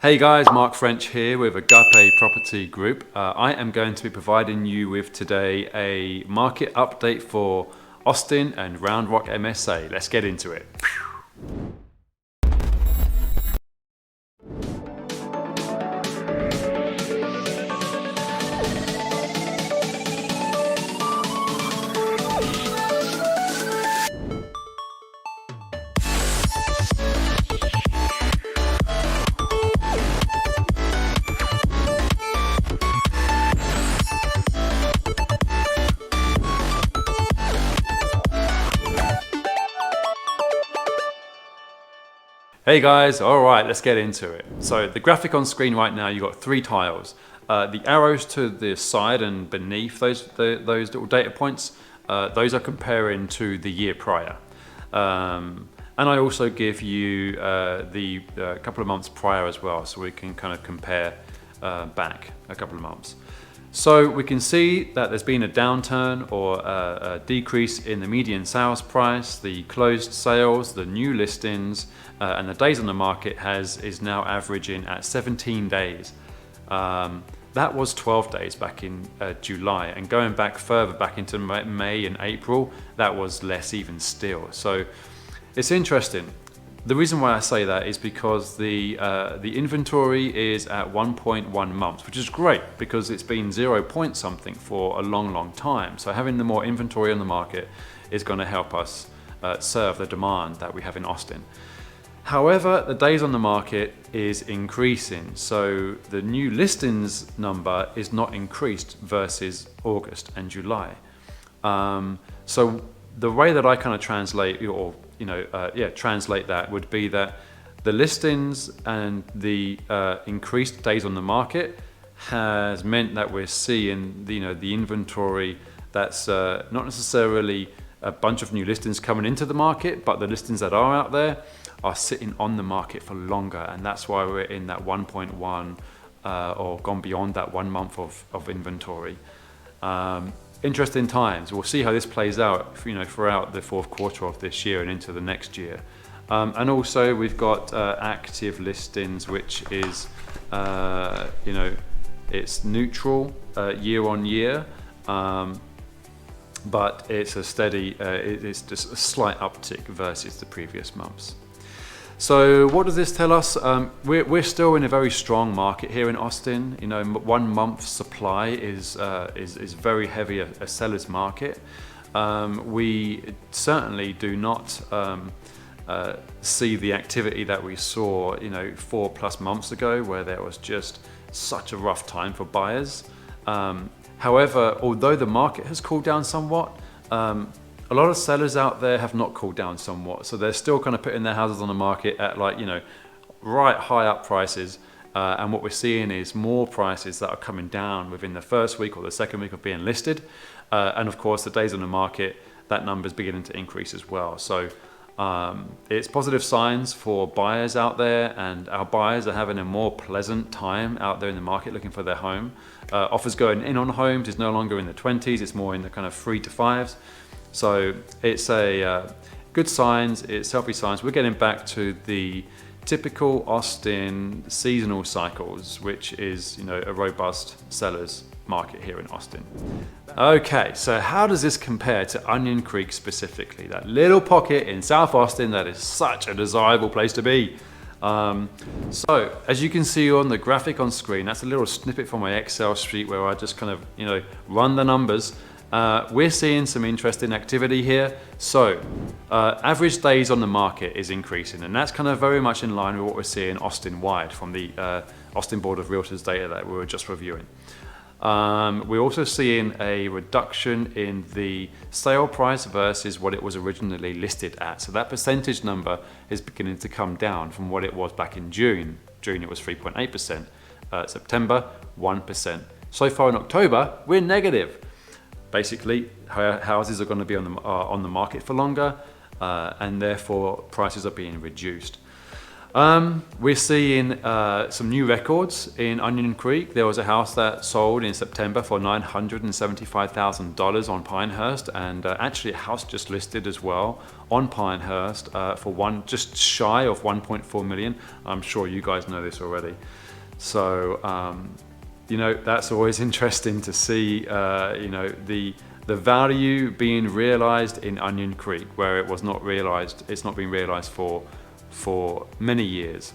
Hey guys, Mark French here with Agape Property Group. I am going to be providing you with today a market update for Austin and Rock MSA. Let's get into it. Hey guys, all right, let's get into it. So the graphic on screen right now, you've got three tiles. The arrows to the side and beneath those little data points, those are comparing to the year prior. And I also give you the couple of months prior as well, so we can kind of compare back a couple of months. So we can see that there's been a downturn or a decrease in the median sales price, the closed sales, the new listings, and the days on the market is now averaging at 17 days. That was 12 days back in July, and going back further back into May and April, that was less even still. So it's interesting. The reason why I say that is because the inventory is at 1.1 months, which is great because it's been 0 point something for a long time. So having the more inventory on the market is going to help us serve the demand that we have in Austin. However, the days on the market is increasing. So the new listings number is not increased versus August and July. So the way that I kind of translate translate that would be that the listings and the increased days on the market has meant that we're seeing the inventory that's not necessarily a bunch of new listings coming into the market, but the listings that are out there are sitting on the market for longer, and that's why we're in that 1.1 or gone beyond that 1 month of inventory. Interesting times. We'll see how this plays out, throughout the fourth quarter of this year and into the next year. And also we've got active listings, which is, it's neutral year on year, but it's a steady, it's just a slight uptick versus the previous months. So what does this tell us? We're still in a very strong market here in Austin. 1 month supply is very heavy a seller's market. We certainly do not see the activity that we saw 4+ months ago, where there was just such a rough time for buyers. However, although the market has cooled down somewhat, a lot of sellers out there have not cooled down somewhat, so they're still kind of putting their houses on the market at right high up prices, and what we're seeing is more prices that are coming down within the first week or the second week of being listed, and of course the days on the market, that number is beginning to increase as well. So it's positive signs for buyers out there, and our buyers are having a more pleasant time out there in the market looking for their home. Offers going in on homes is no longer in the 20s, it's more in the kind of 3 to 5s. So it's a good signs, it's healthy signs. We're getting back to the typical Austin seasonal cycles, which is a robust seller's market here in Austin. Okay, so how does this compare to Onion Creek specifically? That little pocket in South Austin that is such a desirable place to be. So as you can see on the graphic on screen, that's a little snippet from my Excel sheet where I just kind of run the numbers. We're seeing some interesting activity here. So average days on the market is increasing, and that's kind of very much in line with what we're seeing Austin-wide from the Austin Board of Realtors data that we were just reviewing. We're also seeing a reduction in the sale price versus what it was originally listed at. So that percentage number is beginning to come down from what it was back in June. June it was 3.8%, September 1%. So far in October, we're negative. Basically, houses are going to be on the market for longer, and therefore prices are being reduced. We're seeing some new records in Onion Creek. There was a house that sold in September for $975,000 on Pinehurst, and actually a house just listed as well on Pinehurst for just shy of 1.4 million. I'm sure you guys know this already. So, you know, that's always interesting to see, you know, the value being realized in Onion Creek, where it was not realized, it's not been realized for many years.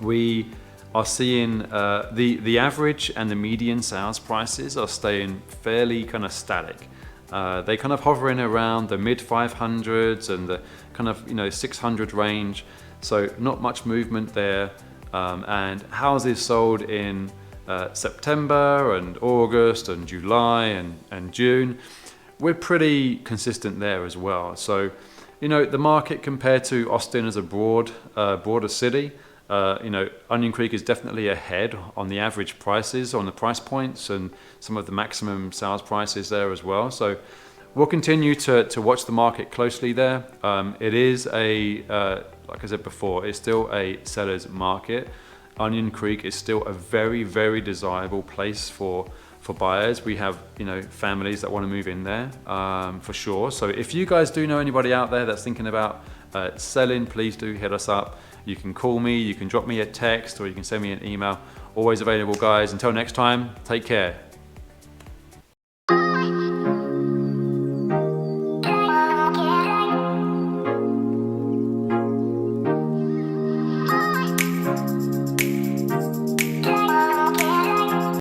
We are seeing the average and the median sales prices are staying fairly kind of static. They kind of hovering around the mid 500s and the kind of, you know, 600 range. So not much movement there. And houses sold in September and August and July and June, we're pretty consistent there as well. So, you know, the market compared to Austin as a broader city, you know, Onion Creek is definitely ahead on the average prices, on the price points, and some of the maximum sales prices there as well. So we'll continue to watch the market closely there. It is like I said before, it's still a seller's market. Onion Creek is still a very, very desirable place for buyers. We have, you know, families that want to move in there for sure. So if you guys do know anybody out there that's thinking about selling, please do hit us up. You can call me, you can drop me a text, or you can send me an email. Always available, guys. Until next time, take care.